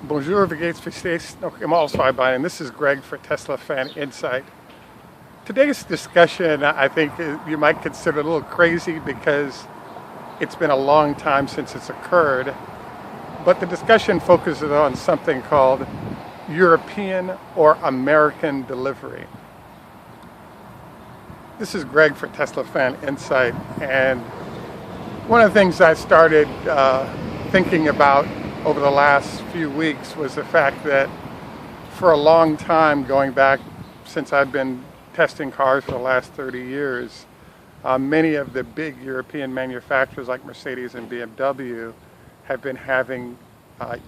Bonjour, wie geht's, verstehst? Noch immer ausfallbar, and this is Greg for Tesla Fan Insight. Today's discussion, I think you might consider a little crazy because it's been a long time since it's occurred, but the discussion focuses on something called European or American delivery. This is Greg for Tesla Fan Insight, and one of the things I started thinking about over the last few weeks was the fact that for a long time, going back since I've been testing cars for the last 30 years, many of the big European manufacturers like Mercedes and BMW have been having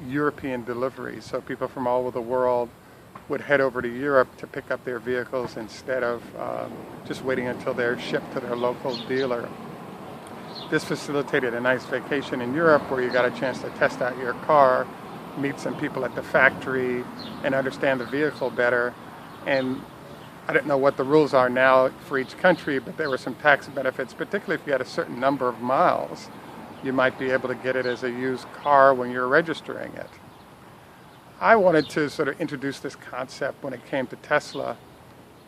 European deliveries. So people from all over the world would head over to Europe to pick up their vehicles instead of just waiting until they're shipped to their local dealer. This facilitated a nice vacation in Europe where you got a chance to test out your car, meet some people at the factory, and understand the vehicle better. And I don't know what the rules are now for each country, but there were some tax benefits, particularly if you had a certain number of miles. You might be able to get it as a used car when you're registering it. I wanted to sort of introduce this concept when it came to Tesla.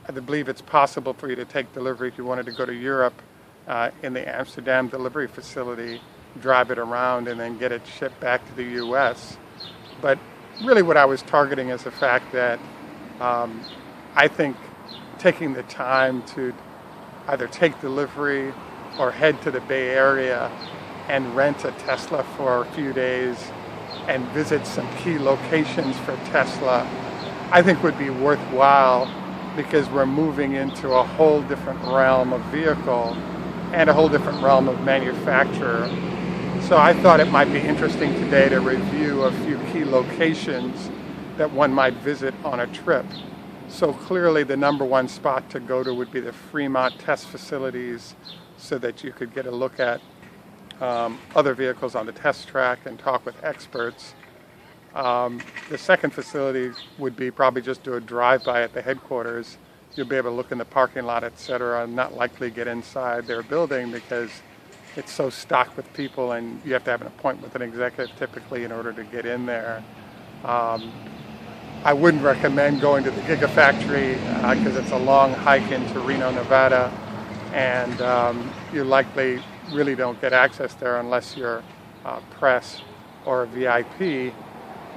I believe it's possible for you to take delivery if you wanted to go to Europe in the Amsterdam delivery facility, drive it around, and then get it shipped back to the US. But really what I was targeting is the fact that I think taking the time to either take delivery or head to the Bay Area and rent a Tesla for a few days and visit some key locations for Tesla, I think would be worthwhile because we're moving into a whole different realm of vehicle and a whole different realm of manufacturer. So I thought it might be interesting today to review a few key locations that one might visit on a trip. So clearly the number one spot to go to would be the Fremont test facilities so that you could get a look at other vehicles on the test track and talk with experts. The second facility would be probably just do a drive-by at the headquarters. You'll be able to look in the parking lot, etc. Not likely get inside their building because it's so stocked with people and you have to have an appointment with an executive typically in order to get in there. I wouldn't recommend going to the Gigafactory because it's a long hike into Reno, Nevada, and you likely really don't get access there unless you're press or a VIP.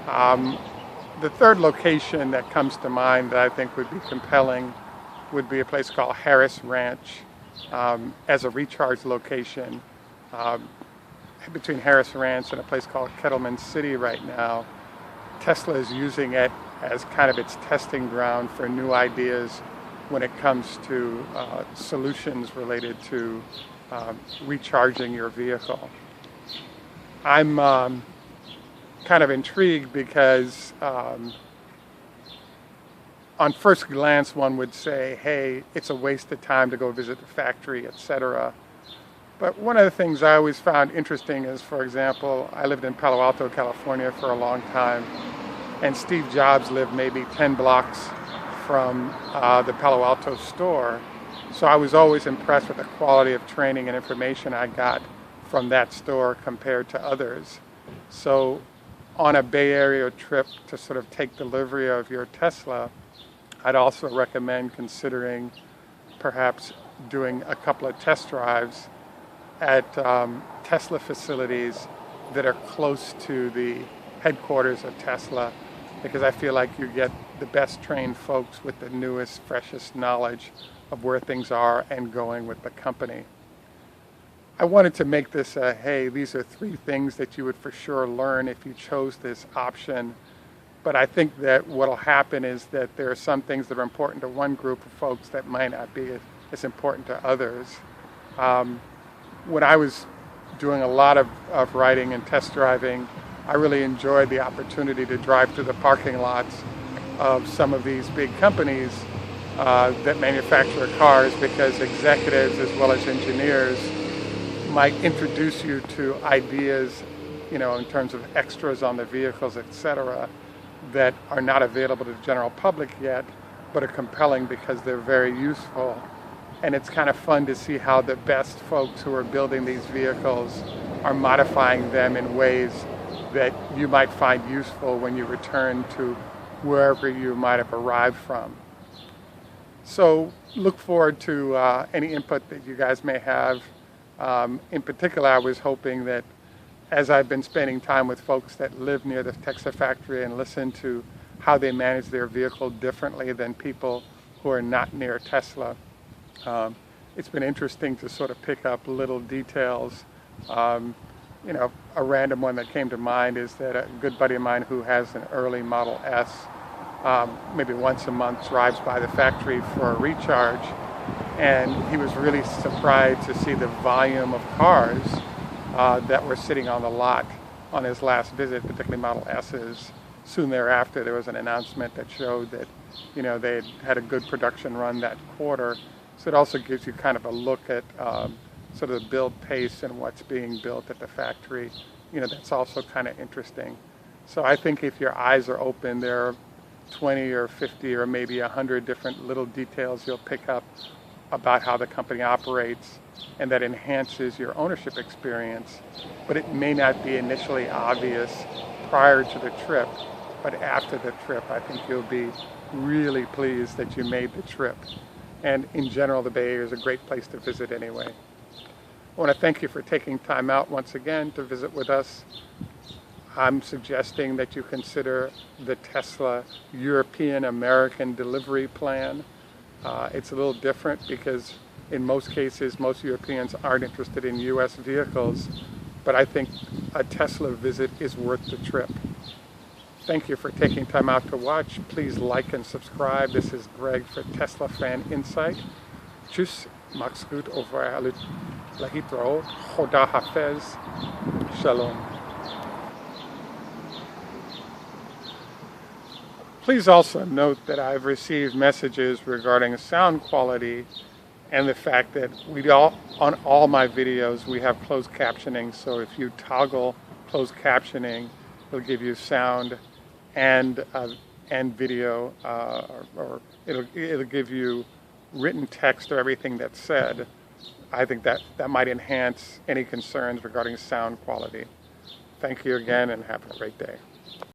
The third location that comes to mind that I think would be compelling would be a place called Harris Ranch as a recharge location. Between Harris Ranch and a place called Kettleman City right now, Tesla is using it as kind of its testing ground for new ideas when it comes to solutions related to recharging your vehicle. I'm kind of intrigued because on first glance one would say, hey, it's a waste of time to go visit the factory, etc. But one of the things I always found interesting is, for example, I lived in Palo Alto, California for a long time, and Steve Jobs lived maybe 10 blocks from the Palo Alto store. So I was always impressed with the quality of training and information I got from that store compared to others. So on a Bay Area trip to sort of take delivery of your Tesla, I'd also recommend considering perhaps doing a couple of test drives at Tesla facilities that are close to the headquarters of Tesla, because I feel like you get the best trained folks with the newest, freshest knowledge of where things are and going with the company. I wanted to make this a, hey, these are 3 things that you would for sure learn if you chose this option. But I think that what will happen is that there are some things that are important to one group of folks that might not be as important to others. When I was doing a lot of riding and test driving, I really enjoyed the opportunity to drive through the parking lots of some of these big companies that manufacture cars, because executives as well as engineers might introduce you to ideas, in terms of extras on the vehicles, etc., that are not available to the general public yet, but are compelling because they're very useful. And it's kind of fun to see how the best folks who are building these vehicles are modifying them in ways that you might find useful when you return to wherever you might have arrived from. So look forward to any input that you guys may have. In particular, I was hoping that as I've been spending time with folks that live near the Tesla factory and listen to how they manage their vehicle differently than people who are not near Tesla, it's been interesting to sort of pick up little details. A random one that came to mind is that a good buddy of mine who has an early Model S, maybe once a month drives by the factory for a recharge, and he was really surprised to see the volume of cars that were sitting on the lot on his last visit, particularly Model S's. Soon thereafter, there was an announcement that showed that, they had a good production run that quarter. So it also gives you kind of a look at sort of the build pace and what's being built at the factory. That's also kind of interesting. So I think if your eyes are open, there are 20 or 50 or maybe 100 different little details you'll pick up about how the company operates, and that enhances your ownership experience. But it may not be initially obvious prior to the trip, but after the trip, I think you'll be really pleased that you made the trip. And in general, the Bay Area is a great place to visit anyway. I want to thank you for taking time out once again to visit with us. I'm suggesting that you consider the Tesla European American delivery plan. It's a little different because in most cases, most Europeans aren't interested in US vehicles, but I think a Tesla visit is worth the trip. Thank you for taking time out to watch. Please like and subscribe. This is Greg for Tesla Fan Insight. Tschüss, macht's gut, au revoir, lahitro, Choda Hafez, Shalom. Please also note that I've received messages regarding sound quality and the fact that on all my videos we have closed captioning. So if you toggle closed captioning, it'll give you sound and video, or it'll give you written text of everything that's said. I think that might enhance any concerns regarding sound quality. Thank you again and have a great day.